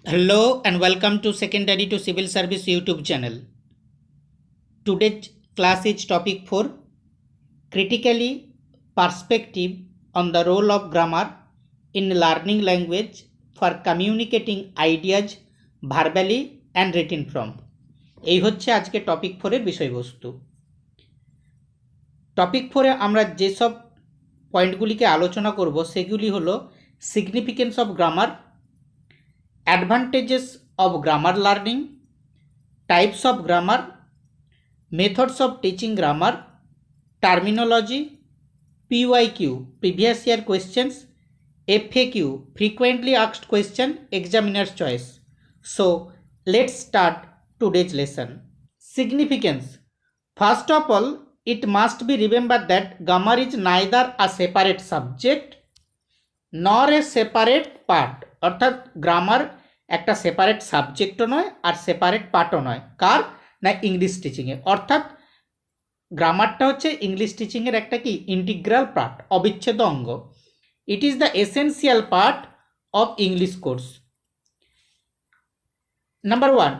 Hello and welcome to Secondary to Civil Service YouTube channel. Today's class is topic 4, critically perspective on the role of grammar in learning language for communicating ideas verbally and written form. এই হচ্ছে আজকে topic 4 এর বিষয়বস্তু। Topic 4 এ আমরা যেসব পয়েন্টগুলিকে আলোচনা করব সেগুলি হলো significance of grammar, advantages of grammar learning, types of grammar, methods of teaching grammar, terminology, PYQ previous year questions, FAQ frequently asked question, examiner's choice. So let's start today's lesson. Significance. First of all, it must be remembered that grammar is neither a separate subject nor a separate part. অর্থাৎ grammar একটা separate সাবজেক্টও নয় আর separate পার্টও নয়। কার না English টিচিংয়ে। অর্থাৎ গ্রামারটা হচ্ছে English টিচিংয়ের একটা কি integral part, অবিচ্ছেদ্য অঙ্গ। It is the essential part of English course. Number 1,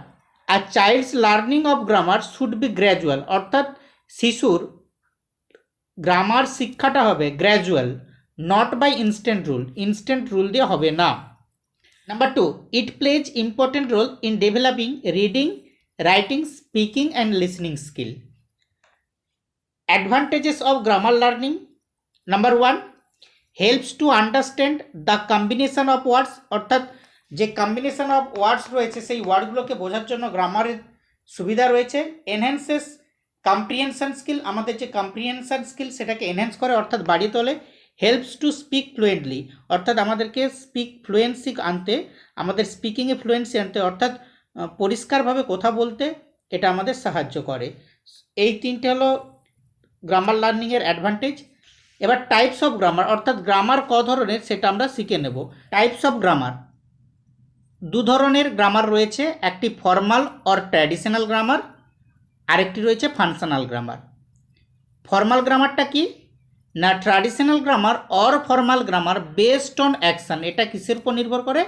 a child's learning of grammar should be gradual. অর্থাৎ শিশুর গ্রামার শিক্ষাটা হবে gradual, not by instant rule. Instant rule দিয়ে হবে না। Number 2, it plays important role in developing reading, writing, speaking and listening skill. Advantages of grammar learning. Number 1, helps to understand the combination of words. অর্থাৎ যে combination of words রয়েছে সেই ওয়ার্ডগুলোকে বোঝার জন্য গ্রামারের সুবিধা রয়েছে। এনহ্যান্সেস কম্প্রিহেনশন স্কিল, আমাদের যে কম্প্রিহেনশন স্কিল সেটাকে এনহ্যান্স করে অর্থাৎ বাড়িয়ে তোলে। হেল্পস টু স্পিক ফ্লুয়েন্টলি, অর্থাৎ আমাদেরকে স্পিক ফ্লুয়েন্সি আনতে, আমাদের স্পিকিংয়ে ফ্লুয়েন্সি আনতে অর্থাৎ পরিষ্কারভাবে কথা বলতে এটা আমাদের সাহায্য করে। এই তিনটে হলো গ্রামার লার্নিংয়ের অ্যাডভান্টেজ। এবার টাইপস অফ গ্রামার, অর্থাৎ গ্রামার ক ধরনের সেটা আমরা শিখে নেব। টাইপস অফ গ্রামার, দু ধরনের গ্রামার রয়েছে, একটি ফর্মাল অর ট্র্যাডিশনাল গ্রামার, আরেকটি রয়েছে ফাংশনাল গ্রামার। ফর্মাল গ্রামারটা কি না traditional grammar or formal grammar based on action. এটা কিসের উপর নির্ভর করে?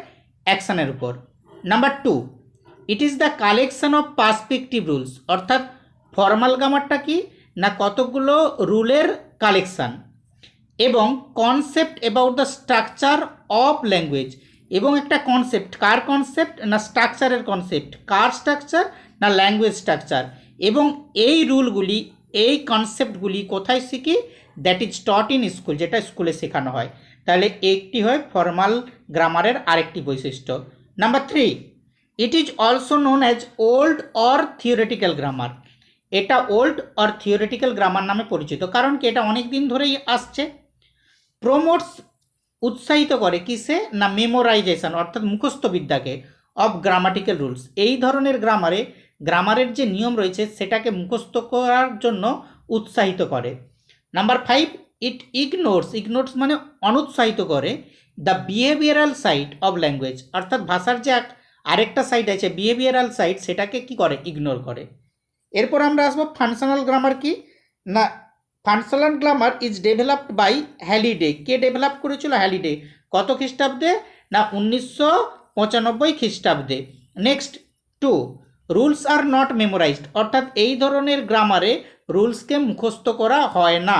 অ্যাকশনের উপর। Number 2, it is the collection of perspective rules. অর্থাৎ ফর্মাল গ্রামারটা কি না কতগুলো রুলের কালেকশান এবং concept about the structure of language. এবং একটা কনসেপ্ট, কার কনসেপ্ট না স্ট্রাকচারের কনসেপ্ট, কার স্ট্রাকচার না ল্যাঙ্গুয়েজ স্ট্রাকচার। এবং এই রুলগুলি, এই কনসেপ্টগুলি কোথায় শিখি? That is taught in school, যেটা স্কুলে শেখানো হয়। তাহলে একটি হয় ফর্মাল গ্রামারের আরেকটি বৈশিষ্ট্য। Number 3, it is also known as old or theoretical grammar. এটা ওল্ড অর থিওরিটিক্যাল গ্রামার নামে পরিচিত, কারণ কি এটা অনেক দিন ধরেই আসছে। প্রমোটস, উৎসাহিত করে কিসে না মেমোরাইজেশন অর্থাৎ মুখস্থ বিদ্যাকে, অফ গ্রামাটিক্যাল রুলস। এই ধরনের গ্রামারের যে নিয়ম রয়েছে সেটাকে মুখস্থ করার জন্য উৎসাহিত করে। নাম্বার 5, ইট ইগনোরস মানে অনুৎসাহিত করে the behavioural side of language. অর্থাৎ ভাষার যে আরেকটা সাইড আছে বিহেভিয়ারাল সাইড, সেটাকে কি করে? ইগনোর করে। এরপর আমরা আসবো ফাংশনাল গ্রামার কি না functional grammar is developed by Halliday. কে ডেভেলপ করেছিল? হ্যালিডে। কত খ্রিস্টাব্দে না 1995 খ্রিস্টাব্দে। Next 2, rules are not memorized. অর্থাৎ এই ধরনের গ্রামারে রুলসকে মুখস্থ করা হয় না।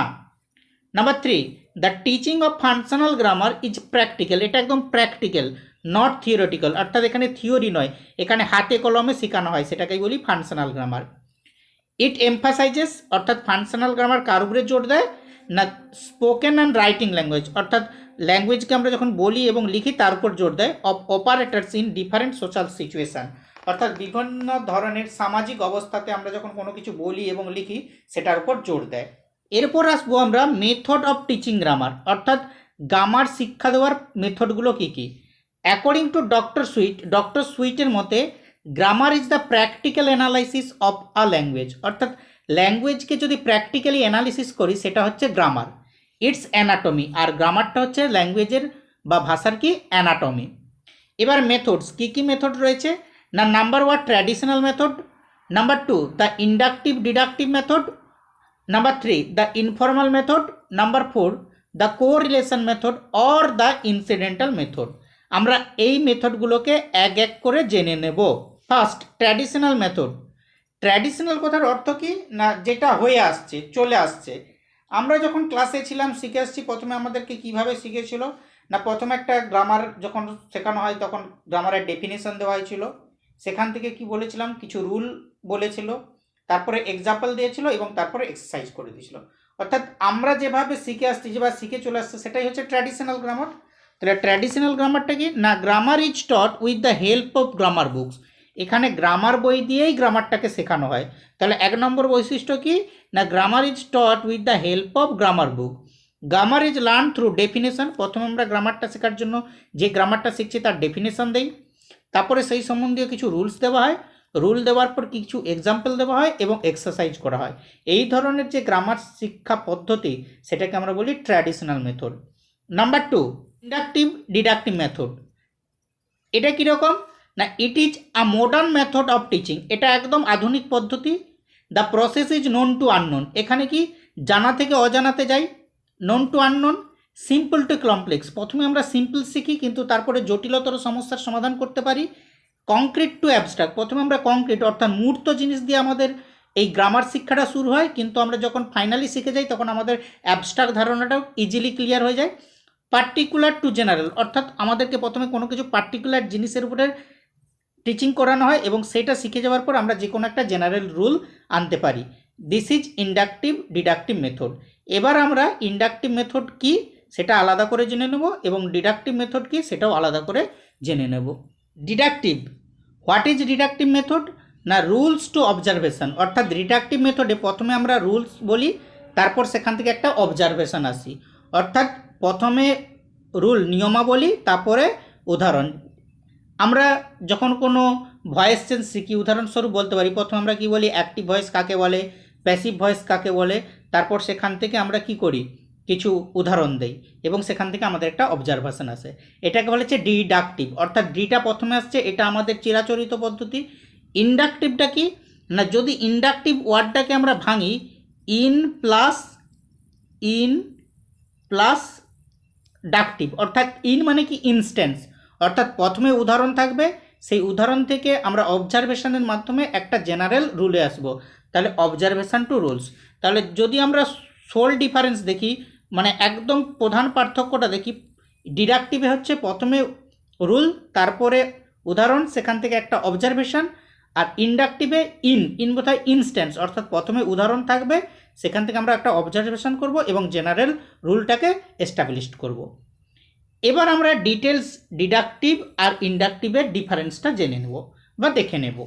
Number 3, the teaching of functional grammar is practical. এটা একদম প্র্যাকটিক্যাল, নট থিওরিটিক্যাল। অর্থাৎ এখানে থিওরি নয়, এখানে হাতে কলমে শেখানো হয়, সেটাকেই বলি ফাংশনাল গ্রামার। ইট এমফাসাইজেস, অর্থাৎ ফাংশনাল গ্রামার কার উপরে জোর দেয় না স্পোকেন অ্যান্ড রাইটিং ল্যাঙ্গুয়েজ। অর্থাৎ ল্যাঙ্গুয়েজকে আমরা যখন বলি এবং লিখি তার উপর জোর দেয়। Of operators in different social situation. অর্থাৎ বিভিন্ন ধরনের সামাজিক অবস্থাতে আমরা যখন কোনো কিছু বলি এবং লিখি সেটার উপর জোর দেয়। এরপর আসবো আমরা মেথড অফ টিচিং গ্রামার, অর্থাৎ গ্রামার শিক্ষা দেওয়ার মেথডগুলো কী কী। অ্যাকর্ডিং টু ডক্টর সুইটের মতে grammar is the practical analysis of a language. অর্থাৎ ল্যাঙ্গুয়েজকে যদি প্র্যাকটিক্যালি অ্যানালিসিস করি সেটা হচ্ছে গ্রামার। ইটস অ্যানাটমি, আর গ্রামারটা হচ্ছে ল্যাঙ্গুয়েজের বা ভাষার কি অ্যানাটমি। এবার মেথডস, কী কী মেথড রয়েছে না number 1, traditional method. Number 2, the inductive deductive method. Number 3, the informal method. Number 4, the correlation method or the incidental method. আমরা এই মেথডগুলোকে এক এক করে জেনে নেব। First, traditional method. ট্র্যাডিশনাল কথার অর্থ কি না, যেটা হয়ে আসছে, চলে আসছে। আমরা যখন ক্লাসে ছিলাম শিখে আসছি, প্রথমে আমাদেরকে কিভাবে শিখেছিল না, প্রথমে একটা গ্রামার যখন শেখানো হয় তখন গ্রামারের ডেফিনেশন দেওয়া হয়েছিল, সেখান থেকে কি বলেছিলাম, কিছু রুল বলেছিল, তারপরে এক্সাম্পল দিয়েছিল এবং তারপরে এক্সারসাইজ করে দিয়েছিল। অর্থাৎ আমরা যেভাবে শিখে আসছি, যেভাবে শিখে চলে আসছে, সেটাই হচ্ছে ট্র্যাডিশনাল গ্রামার। তাহলে ট্র্যাডিশনাল গ্রামারটা কি না, grammar is taught with the help of grammar books. এখানে গ্রামার বই দিয়েই গ্রামারটাকে শেখানো হয়। তাহলে 1 নম্বর বৈশিষ্ট্য কি না, grammar is taught with the help of grammar book. Grammar is learn through definition. প্রথমে আমরা গ্রামারটা শেখার জন্য যে গ্রামারটা শিখছি তার ডেফিনেশন দেই, তারপরে সেই সম্বন্ধীয় কিছু রুলস দেওয়া হয়, রুল দেওয়ার পর কিছু এক্সাম্পল দেওয়া হয় এবং এক্সারসাইজ করা হয়। এই ধরনের যে গ্রামার শিক্ষা পদ্ধতি সেটাকে আমরা বলি traditional method. Number 2, inductive deductive method. এটা কীরকম না, it is a modern method of teaching. এটা একদম আধুনিক পদ্ধতি। The process is known to unknown. এখানে কি জানা থেকে অজানাতে যাই, known to unknown, simple to complex. প্রথমে আমরা সিম্পল শিখি কিন্তু তারপরে জটিলতর সমস্যার সমাধান করতে পারি। Concrete to abstract. প্রথমে আমরা কংক্রিট অর্থাৎ মূর্ত জিনিস দিয়ে আমাদের এই গ্রামার শিক্ষাটা শুরু হয়, কিন্তু আমরা যখন ফাইনালি শিখে যাই তখন আমাদের অ্যাবস্ট্রাক্ট ধারণাটাও ইজিলি ক্লিয়ার হয়ে যায়। পার্টিকুলার টু জেনারেল, অর্থাৎ আমাদেরকে প্রথমে কোনো কিছু পার্টিকুলার জিনিসের উপরে টিচিং করানো হয় এবং সেটা শিখে যাওয়ার পর আমরা যে কোনো একটা জেনারেল রুল আনতে পারি। This is inductive deductive method. এবার আমরা ইন্ডাকটিভ মেথড কি সেটা আলাদা করে জেনে নেব এবং ডিডাকটিভ মেথড কি সেটাও আলাদা করে জেনে নেব। Deductive, what is deductive method না, রুলস টু অবজারভেশন। অর্থাৎ ডিডাকটিভ মেথডে প্রথমে আমরা রুলস বলি, তারপর সেখান থেকে একটা অবজারভেশন আসি। অর্থাৎ প্রথমে রুল নিয়মাবলী, তারপরে উদাহরণ। আমরা যখন কোনো ভয়েস চেঞ্জ শিখি, উদাহরণস্বরূপ বলতে পারি, প্রথমে আমরা কি বলি, অ্যাক্টিভ ভয়েস কাকে বলে, প্যাসিভ ভয়েস কাকে বলে, তারপর সেখান থেকে আমরা কি করি, কিছু উদাহরণ দেই এবং সেখান থেকে আমাদের একটা অবজারভেশন আসে। এটাকে বলা হচ্ছে ডিডাকটিভ। অর্থাৎ ডিটা প্রথমে আসছে, এটা আমাদের চিরাচরিত পদ্ধতি। ইন্ডাকটিভটা কি না, যদি ইন্ডাকটিভ ওয়ার্ডটাকে আমরা ভাঙি, ইন প্লাস ডাকটিভ, অর্থাৎ ইন মানে কি ইনস্ট্যান্স, অর্থাৎ প্রথমে উদাহরণ থাকবে, সেই উদাহরণ থেকে আমরা অবজারভেশনের মাধ্যমে একটা জেনারেল রুলে আসব। তাহলে অবজারভেশন টু রুলস। তাহলে যদি আমরা সোল ডিফারেন্স দেখি, মানে একদম প্রধান পার্থক্যটা দেখি, ডিডাকটিভে হচ্ছে প্রথমে রুল, তারপরে উদাহরণ, সেখান থেকে একটা অবজারভেশন। আর ইন্ডাকটিভে ইন বোধহয় ইনস্ট্যান্স, অর্থাৎ প্রথমে উদাহরণ থাকবে, সেখান থেকে আমরা একটা অবজারভেশন করব এবং জেনারেল রুলটাকে এস্টাবলিশ করব। এবার আমরা ডিটেলস ডিডাকটিভ আর ইন্ডাকটিভের ডিফারেন্সটা জেনে নেব বা দেখে নেব।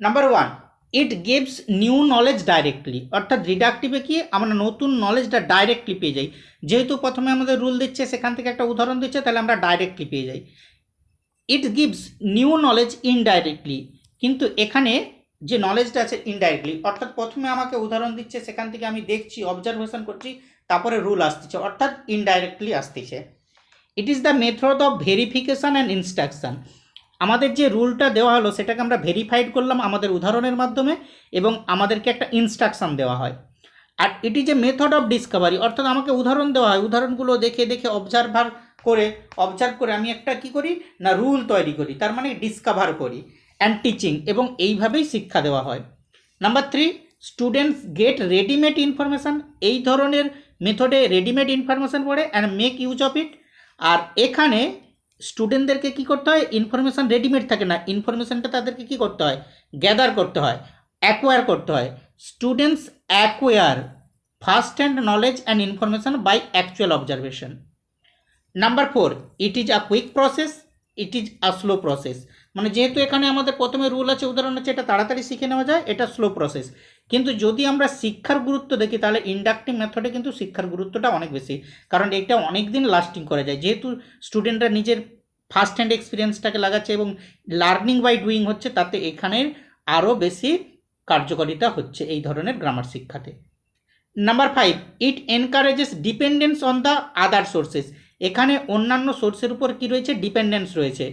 Number 1, it gives new knowledge directly. অর্থাৎ ডিডাকটিভে কি আমরা নতুন নলেজটা ডাইরেক্টলি পেয়ে যাই, যেহেতু প্রথমে আমাদের রুল দিচ্ছে, সেখান থেকে একটা উদাহরণ দিচ্ছে, তাহলে আমরা ডাইরেক্টলি পেয়ে যাই। It gives new knowledge indirectly, কিন্তু এখানে যে নলেজটা আছে ইনডাইরেক্টলি, অর্থাৎ প্রথমে আমাকে উদাহরণ দিচ্ছে, সেখান থেকে আমি দেখছি, অবজারভেশন করছি, তারপরে রুল আসতেছে, অর্থাৎ ইনডাইরেক্টলি আসতেছে। ইট is the method of verification and instruction. আমাদের যে রুলটা দেওয়া হলো সেটাকে আমরা ভেরিফাইড করলাম আমাদের উদাহরণের মাধ্যমে এবং আমাদেরকে একটা ইনস্ট্রাকশান দেওয়া হয়। আর it is a method of discovery, অর্থাৎ আমাকে উদাহরণ দেওয়া হয়, উদাহরণগুলো দেখে দেখে অবজার্ভ করে আমি একটা কি করি না রুল তৈরি করি, তার মানে ডিসকভার করি। অ্যান্ড টিচিং, এবং এইভাবেই শিক্ষা দেওয়া হয়। Number 3, students get readymade information. এই ধরনের মেথডে রেডিমেড ইনফরমেশান পড়ে and make use of it. আর এখানে স্টুডেন্টদেরকে কী করতে হয়, ইনফরমেশান রেডিমেড থাকে না, ইনফরমেশানটা তাদেরকে কী করতে হয়, গ্যাদার করতে হয়, অ্যাকোয়ার করতে হয়। Students acquire first hand knowledge and information by actual observation. Number 4, it is a quick process, it is a slow process. মানে যেহেতু এখানে আমাদের প্রথমে রুল আছে, উদাহরণ আছে, এটা তাড়াতাড়ি শিখে নেওয়া যায়, এটা স্লো প্রসেস। কিন্তু যদি আমরা শিক্ষার গুরুত্ব দেখি, তাহলে ইন্ডাকটিভ মেথডে কিন্তু শিক্ষার গুরুত্বটা অনেক বেশি, কারণ এটা অনেক দিন লাস্টিং করা যায়, যেহেতু স্টুডেন্টরা নিজের ফার্স্ট হ্যান্ড এক্সপিরিয়েন্সটাকে লাগাচ্ছে এবং লার্নিং বাই ডুইং হচ্ছে, তাতে এখানের আরও বেশি কার্যকারিতা হচ্ছে এই ধরনের গ্রামার শিক্ষাতে। Number 5, it encourages dependence on the other sources. এখানে অন্যান্য সোর্সের উপর কী রয়েছে, ডিপেন্ডেন্স রয়েছে।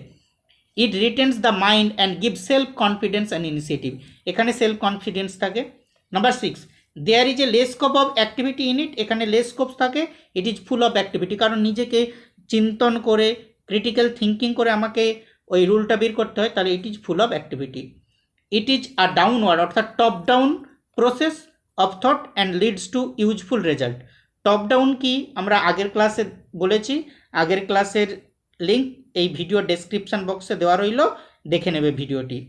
It retains the mind and give self confidence and initiative. এখানে সেলফ কনফিডেন্স থাকে। Number 6, there is a less scope of activity in it. এখানে লেস স্কোপ থাকে, it is full of activity, কারণ নিজেকে চিন্তন করে ক্রিটিক্যাল থিঙ্কিং করে আমাকে ওই রুলটা বের করতে হয়, তাহলে it is full of activity. It is a downward অর্থাৎ top down process of thought and leads to useful result. Top down কি আমরা আগের ক্লাসে বলেছি, আগের ক্লাসের লিঙ্ক এই ভিডিও ডেসক্রিপশন বক্সে দেওয়া রইল, দেখে নেবে ভিডিওটি।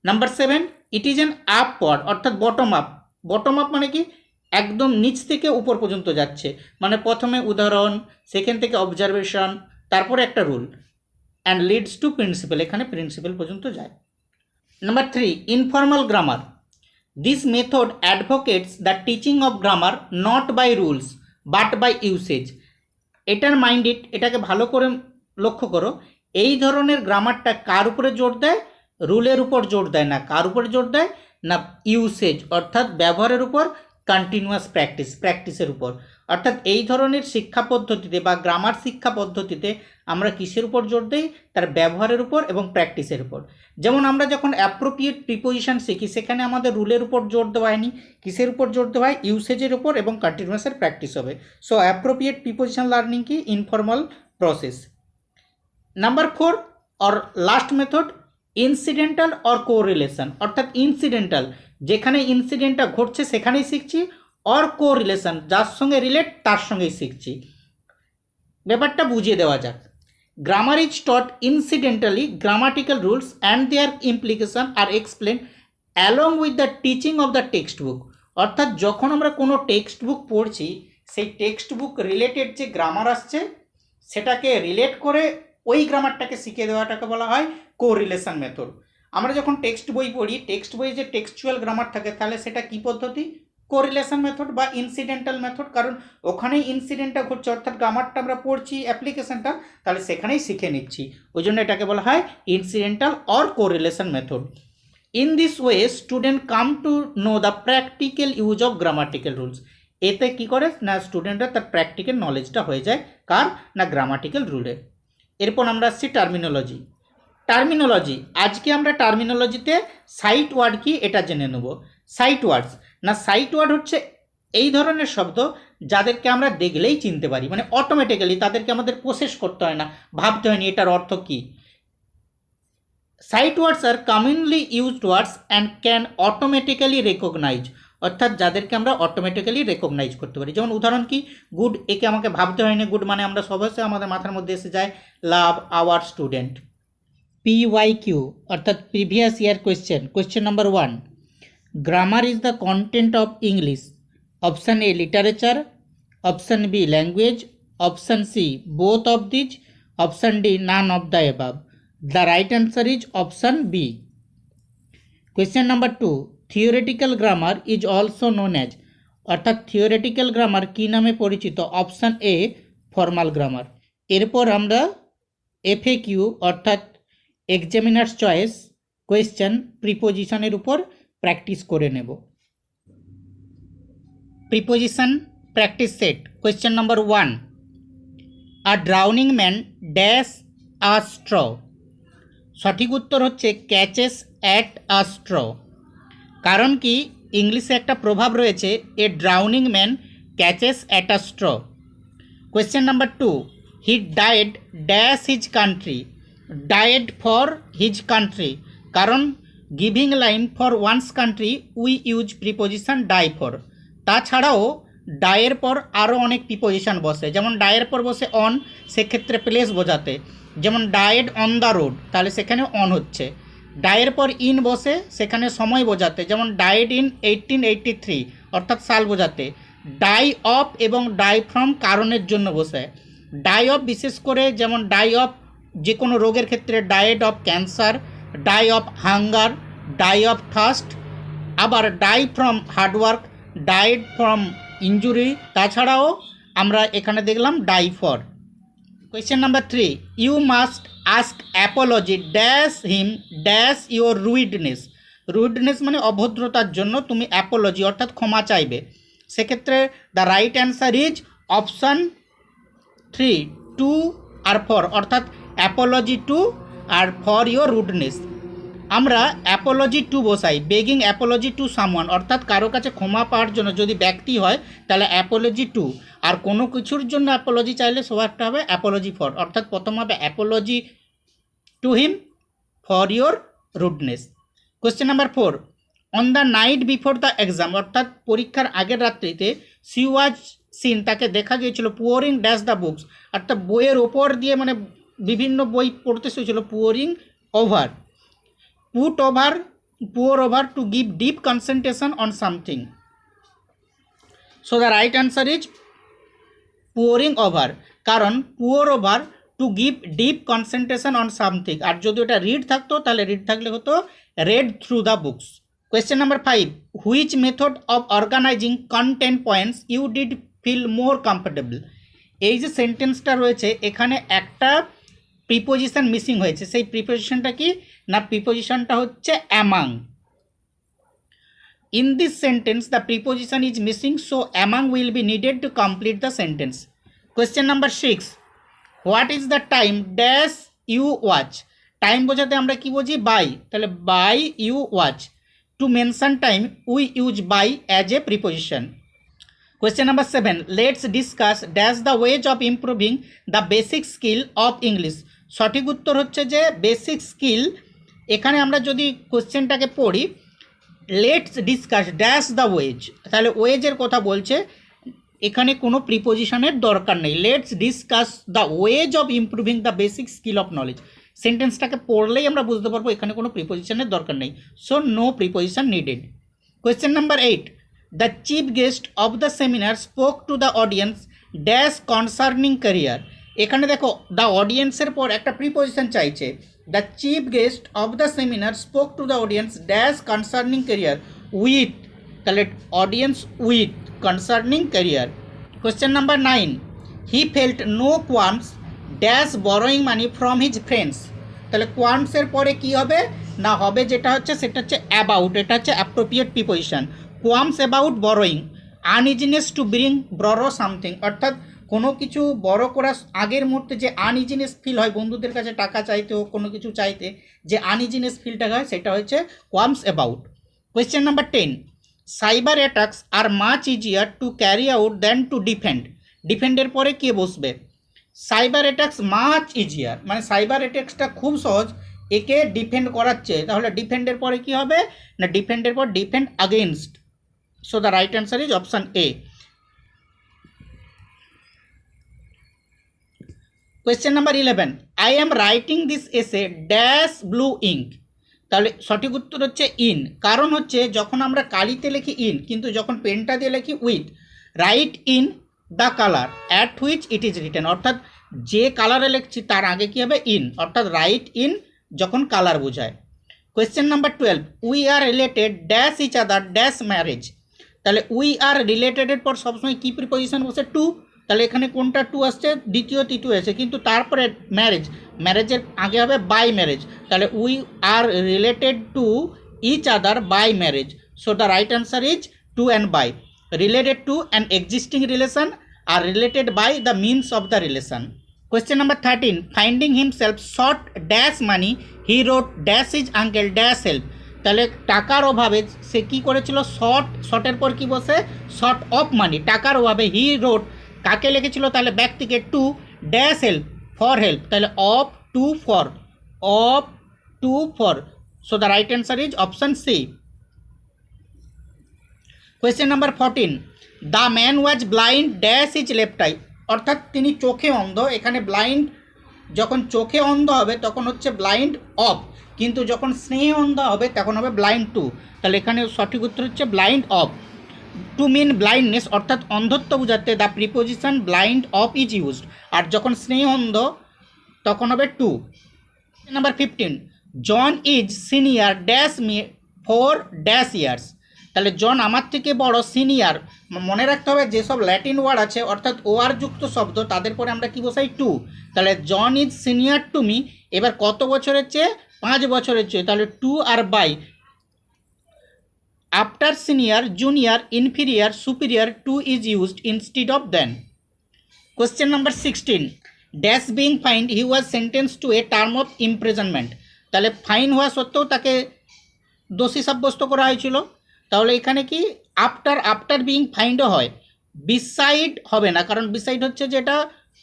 Number 7, it is an upward অর্থাৎ বটম আপ। বটম আপ মানে কি একদম নিচ থেকে উপর পর্যন্ত যাচ্ছে, মানে প্রথমে উদাহরণ, সেকেন্ড থেকে অবজারভেশন, তারপরে একটা rule, and leads to principle, এখানে প্রিন্সিপাল পর্যন্ত যায়। Number 3, informal grammar. This method advocates the teaching of grammar not by rules but by usage. এটার মাইন্ডেড, এটাকে ভালো করে লক্ষ্য করো, এই ধরনের গ্রামারটা কার উপরে জোর দেয়? রুলের উপর জোর দেয় না। কার উপরে জোর দেয় না? ইউসেজ অর্থাৎ ব্যবহারের উপর, কন্টিনিউয়াস প্র্যাকটিসের উপর। অর্থাৎ এই ধরনের শিক্ষা পদ্ধতিতে বা গ্রামার শিক্ষা পদ্ধতিতে আমরা কিসের উপর জোর দিই? তার ব্যবহারের উপর এবং প্র্যাকটিসের উপর। যেমন আমরা যখন অ্যাপ্রোপ্রিয়েট প্রিপোজিশন শিখি, সেখানে আমাদের রুলের উপর জোর দেওয়া হয়নি, কিসের উপর জোর দেওয়া হয়? ইউসেজের উপর এবং কন্টিনিউয়াসের প্র্যাকটিস হবে। সো অ্যাপ্রোপ্রিয়েট প্রিপোজিশন লার্নিং কি? Informal process. Number 4 or last method, incidental or correlation. অর্থাৎ ইনসিডেন্টাল, যেখানে ইনসিডেন্টটা ঘটছে সেখানেই শিখছি, অর কোরিলেশন, যার সঙ্গে রিলেট তার সঙ্গেই শিখছি। ব্যাপারটা বুঝিয়ে দেওয়া যাক। Grammar is taught incidentally, grammatical rules and their implication are explain along with the teaching of the textbook. অর্থাৎ যখন আমরা কোনো টেক্সট বুক পড়ছি, সেই টেক্সট বুক রিলেটেড যে গ্রামার আসছে সেটাকে রিলেট করে ওই গ্রামারটাকে শিখিয়ে দেওয়াটাকে বলা হয় কোরিলেশন মেথড। আমরা যখন টেক্সট বই পড়ি, টেক্সট বই যে টেক্সচুয়াল গ্রামার থাকে, তাহলে সেটা কি পদ্ধতি? কোরিলেশন মেথড বা ইনসিডেন্টাল মেথড, কারণ ওখানেই ইনসিডেন্টটা ঘটছে, অর্থাৎ গ্রামারটা আমরা পড়ছি, অ্যাপ্লিকেশনটা, তাহলে সেখানেই শিখে নিচ্ছি, ওই জন্য এটাকে বলা হয় incidental or correlation method. In this way student come to know the practical use of grammatical rules. এতে কি করে না স্টুডেন্টরা তার প্র্যাকটিক্যাল নলেজটা হয়ে যায় কার? না গ্রামাটিক্যাল রুলের। এরপর আমরা আসছি টার্মিনোলজি। টার্মিনোলজি, আজকে আমরা টার্মিনোলজিতে সাইট ওয়ার্ড কি এটা জেনে নেব। সাইট ওয়ার্ডস না, সাইট ওয়ার্ড হচ্ছে এই ধরনের শব্দ যাদেরকে আমরা দেখলেই চিনতে পারি, মানে অটোমেটিক্যালি তাদেরকে আমাদের প্রসেস করতে হয় না, ভাবতে হয়নি এটার অর্থ কী। সাইট ওয়ার্ডস আর commonly used words and can automatically recognise, অর্থাৎ যাদেরকে আমরা অটোমেটিক্যালি রেকগনাইজ করতে পারি। যেমন উদাহরণ কি? গুড, একে আমাকে ভাবতে হয় না, গুড মানে আমরা সবাই আমাদের মাথার মধ্যে এসে যায় লাভ আওয়ার স্টুডেন্ট। PYQ অর্থাৎ previous year question. Question number 1, grammar is the content of English. Option A literature, option B language, option C both of these, option D none of the above. The right answer is option B. Question number 2, theoretical grammar is also known as. অর্থাৎ theoretical grammar কী নামে পরিচিত? Option A formal grammar. এরপর আমরা FAQ অর্থাৎ examiners choice question প্রিপোজিশনের উপর practice করে নেব। Preposition practice set. Question number 1, a drowning man dash a straw. সঠিক উত্তর হচ্ছে ক্যাচেস অ্যাট আ স্ট্র। কারণ কি? ইংলিশে একটা প্রভাব রয়েছে, a drowning man catches at a straw. Question number 2, he died dash his country. Died for his country, কারণ giving line for one's country we use preposition die for. তাছাড়াও ডায়ের পর আরও অনেক প্রিপোজিশন বসে, যেমন ডায়ের পর বসে অন, সেক্ষেত্রে প্লেস বোঝাতে, যেমন ডায়েড অন দ্য রোড, তাহলে সেখানে অন হচ্ছে। ডায়ের পর ইন বসে, সেখানে সময় বোঝাতে, যেমন ডায়েড ইন 1883 অর্থাৎ সাল বোঝাতে। ডাই অফ এবং ডাই ফ্রম কারণের জন্য বসে। ডাই অফ বিশেষ করে যেমন ডাই অফ যে কোনো রোগের ক্ষেত্রে, died of cancer, die of hunger, die of thirst, আবার die from hard work, died from injury. তাছাড়াও আমরা এখানে দেখলাম die for. Question number 3, you must ask apology dash him dash your rudeness. Rudeness মানে অভদ্রতার জন্য তুমি অ্যাপোলজি অর্থাৎ ক্ষমা চাইবে। সেক্ষেত্রে the right answer is option 3, to আর ফর, অর্থাৎ অ্যাপোলজি টু আর ফর ইউর রুডনেস। আমরা অ্যাপোলজি টু বসাই, বেগিং অ্যাপোলজি টু সামওয়ান, অর্থাৎ কারো কাছে ক্ষমা পাওয়ার জন্য যদি ব্যক্তি হয় তাহলে অ্যাপোলজি টু, আর কোনো কিছুর জন্য অ্যাপোলজি চাইলে সবারটা হবে অ্যাপোলজি ফর, অর্থাৎ প্রথম হবে Apology to him for your rudeness. Question number 4, on the night before the exam, অর্থাৎ পরীক্ষার আগের রাত্রিতে সি ওয়াজ সিন, তাকে দেখা গিয়েছিল পুয়ারিং ড্যাশ দ্য বুকস, অর্থাৎ বইয়ের ওপর দিয়ে মানে বিভিন্ন বই পড়তে শুয়েছিল, pouring over, put over, pour over to give deep concentration on something. So the right answer is pouring over, কারণ pour over to give deep concentration on something, আর যদি ওটা রিড থাকতো তাহলে রিড থাকলে হতো read through the books. Question number 5, which method of organizing content points you did feel more comfortable? এই যে সেন্টেন্সটা রয়েছে এখানে একটা প্রিপোজিশন মিসিং হয়েছে, সেই প্রিপোজিশনটা কি না, প্রিপোজিশনটা হচ্ছে among. In this sentence the preposition is missing, so among will be needed to complete the sentence. Question number 6, what is the time dash you watch? Time বোঝাতে আমরা কি বুঝি, বাই, তাহলে by you watch. To mention time we use by as a preposition. Question number 7, let's discuss dash the ways of improving the basic skill of English. সঠিক উত্তর হচ্ছে যে basic skill. এখানে আমরা যদি কোশ্চেনটাকে পড়ি, let's discuss dash the ways, তাহলে ওয়েজের কথা বলছে, এখানে কোনো প্রিপোজিশনের দরকার নেই। Let's discuss the ways of improving the basic skill of knowledge, সেন্টেন্সটাকে পড়লেই আমরা বুঝতে পারবো এখানে কোনো প্রিপোজিশনের দরকার নেই, so no preposition needed. Question number 8, the chief guest of the seminar spoke to the audience dash concerning career. এখানে দেখো দ্য অডিয়েন্সের পর একটা প্রিপোজিশন চাইছে, the chief guest of the seminar spoke to the audience dash concerning career with, তাহলে audience with concerning career. Question number 9, he felt no qualms dash borrowing money from his friends, তাহলে কোয়ান্সের পরে কি হবে না, হবে যেটা হচ্ছে সেটা হচ্ছে অ্যাবাউট, এটা হচ্ছে appropriate preposition. Qualms about borrowing, uneasiness to bring borrow something, অর্থাৎ কোনো কিছু বড় করার আগের মুহূর্তে যে আনইজিনেস ফিল হয়, বন্ধুদের কাছে টাকা চাইতে হোক কোনো কিছু চাইতে যে আনইজিনেস ফিলটা হয় সেটা হচ্ছে qualms about. Question number 10, cyber attacks are much easier to carry out than to defend, ডিফেন্ডের পরে কে বসবে, সাইবার অ্যাটাকস মাচ ইজিয়ার, মানে সাইবার অ্যাটাকসটা খুব সহজ, একে ডিফেন্ড করাচ্ছে, তাহলে ডিফেন্ডের পরে কি হবে না, ডিফেন্ডের পর defend against, so the right answer is option A. Question number 11, I am writing this এসে ড্যাশ ব্লু ইঙ্ক, তাহলে সঠিক উত্তর হচ্ছে ইন, কারণ হচ্ছে যখন আমরা কালিতে লিখি ইন, কিন্তু যখন পেনটা দিয়ে লিখি with. Right in the colour at which it is written, অর্থাৎ যে কালারে লিখছি তার আগে কী হবে ইন, অর্থাৎ রাইট ইন যখন কালার বোঝায়। Question number 12, we are related dash each other dash marriage, তাহলে উই আর রিলেটেডের পর সবসময় কী প্রিপোজিশন বসে, টু, তাহলে এখানে কোনটা টু আসছে, দ্বিতীয় তৃতীয় আছে, কিন্তু তারপরে ম্যারেজ, ম্যারেজের আগে হবে বাই ম্যারেজ, তাহলে we are related to each other by marriage, so the right answer is to and by. Related to an existing relation আর related by the means of the relation. Question number 13, finding himself short dash money he rode dash is uncle dash help, তাহলে টাকার অভাবে সে কী করেছিল, শর্টের পর কি বসে, short of money, টাকার অভাবে হি রোড কাকে লিখেছিল, তাহলে ব্যক্তিকে, to dash help for help, তাহলে of to for, of to for, so the right answer is option C. Question number 14, the man was blind dash is left eye, অর্থাৎ তিনি চোখে অন্ধ, এখানে ব্লাইন্ড যখন চোখে অন্ধ হবে তখন হচ্ছে ব্লাইন্ড অফ, কিন্তু যখন স্নেহে অন্ধ হবে তখন হবে ব্লাইন্ড টু, তাহলে এখানে সঠিক উত্তর হচ্ছে blind of. To mean blindness অর্থাৎ অন্ধত্ব বোঝাতে the preposition blind of is used, আর যখন স্নেহ অন্ধ তখন হবে to. Number 15, John is senior dash me four dash years, তাহলে জন আমার থেকে বড়, সিনিয়র মনে রাখতে হবে যেসব ল্যাটিন ওয়ার্ড আছে অর্থাৎ ওয়ার যুক্ত শব্দ তাদের পরে আমরা কি বসাই, টু, তাহলে John is senior to me, এবার কত বছরের চেয়ে, 5 বছরের চেয়ে, তাহলে টু আর by, after senior, junior, inferior, superior, to is used instead of than. Question number 16, dash being fined he was sentenced to a term of imprisonment, তাহলে fine হওয়া সত্ত্বেও তাকে দোষী সাব্যস্ত করা হয়েছিল। তাহলে এখানে কি আফটার বিং ফাইন্ডও হয়, বিসাইড হবে না, কারণ বিসাইড হচ্ছে যেটা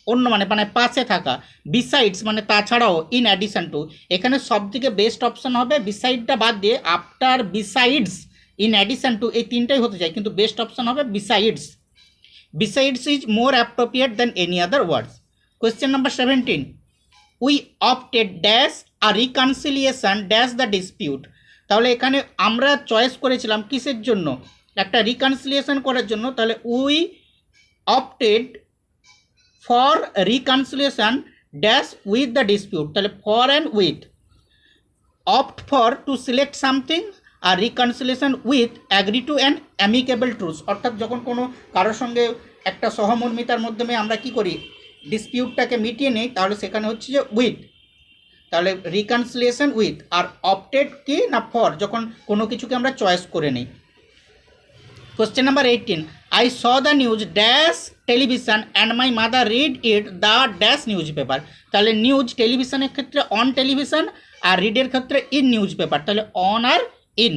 অন্য মানে পাশে থাকা, বিসাইডস মানে তাছাড়াও, ইন অ্যাডিশন টু, এখানে সব থেকে বেস্ট অপশন হবে বিসাইডটা বাদ দিয়ে after, besides, in addition to, এই তিনটাই হতে চাই, কিন্তু বেস্ট অপশন হবে besides. Besides is more appropriate than any other words. Question number 17. We opted dash a reconciliation dash the dispute. তাহলে এখানে আমরা চয়েস করেছিলাম কিসের জন্য, একটা রিকনসিলিয়েশন করার জন্য। তাহলে we opted for reconciliation dash with the dispute, তাহলে for and with, opt for to select something, আর reconciliation with agree to an amicable truth, অর্থাৎ যখন কোনো কারোর সঙ্গে একটা সহমর্মিতার মাধ্যমে আমরা কি করি, ডিসপিউটটাকে মিটিয়ে নেই, তাহলে সেখানে হচ্ছে যে উইথ, তাহলে রিকনসিলিয়েশন উইথ। আর অপটেড কি না ফর, যখন কোনো কিছুকে আমরা চয়েস করে নিই। Question number 18. I saw the news dash television and my mother read it the dash newspaper. তাহলে নিউজ টেলিভিশনের ক্ষেত্রে অন টেলিভিশন, আর রিডের ক্ষেত্রে ইন নিউজ পেপার, তাহলে অন আর in.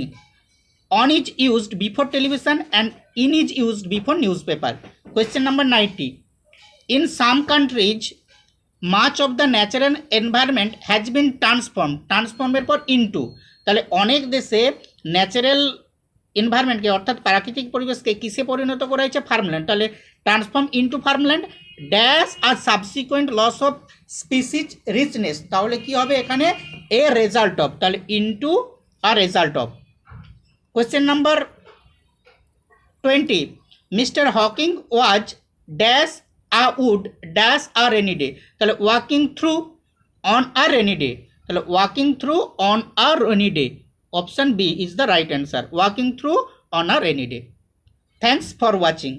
On is used before television and in is used before newspaper. Question number 90. In some countries much of the natural environment has been ট্রান্সফর্মের পর into, তাহলে অনেক দেশে natural এনভায়রনমেন্টকে অর্থাৎ প্রাকৃতিক পরিবেশকে কিসে পরিণত করা হয়েছে, ফার্মল্যান্ড, তাহলে ট্রান্সফর্ম ইনটু ফার্মল্যান্ড ড্যাশ আর subsequent loss of species richness, তাহলে কি হবে এখানে এ রেজাল্ট অফ, তাহলে ইনটু আর result of. Question number 20. Mister Hawking was dash a would dash a rainy day, তাহলে walking through on a rainy day, তাহলে walking through on a rainy day, option B is the right answer, walking through on a rainy day. Thanks for watching.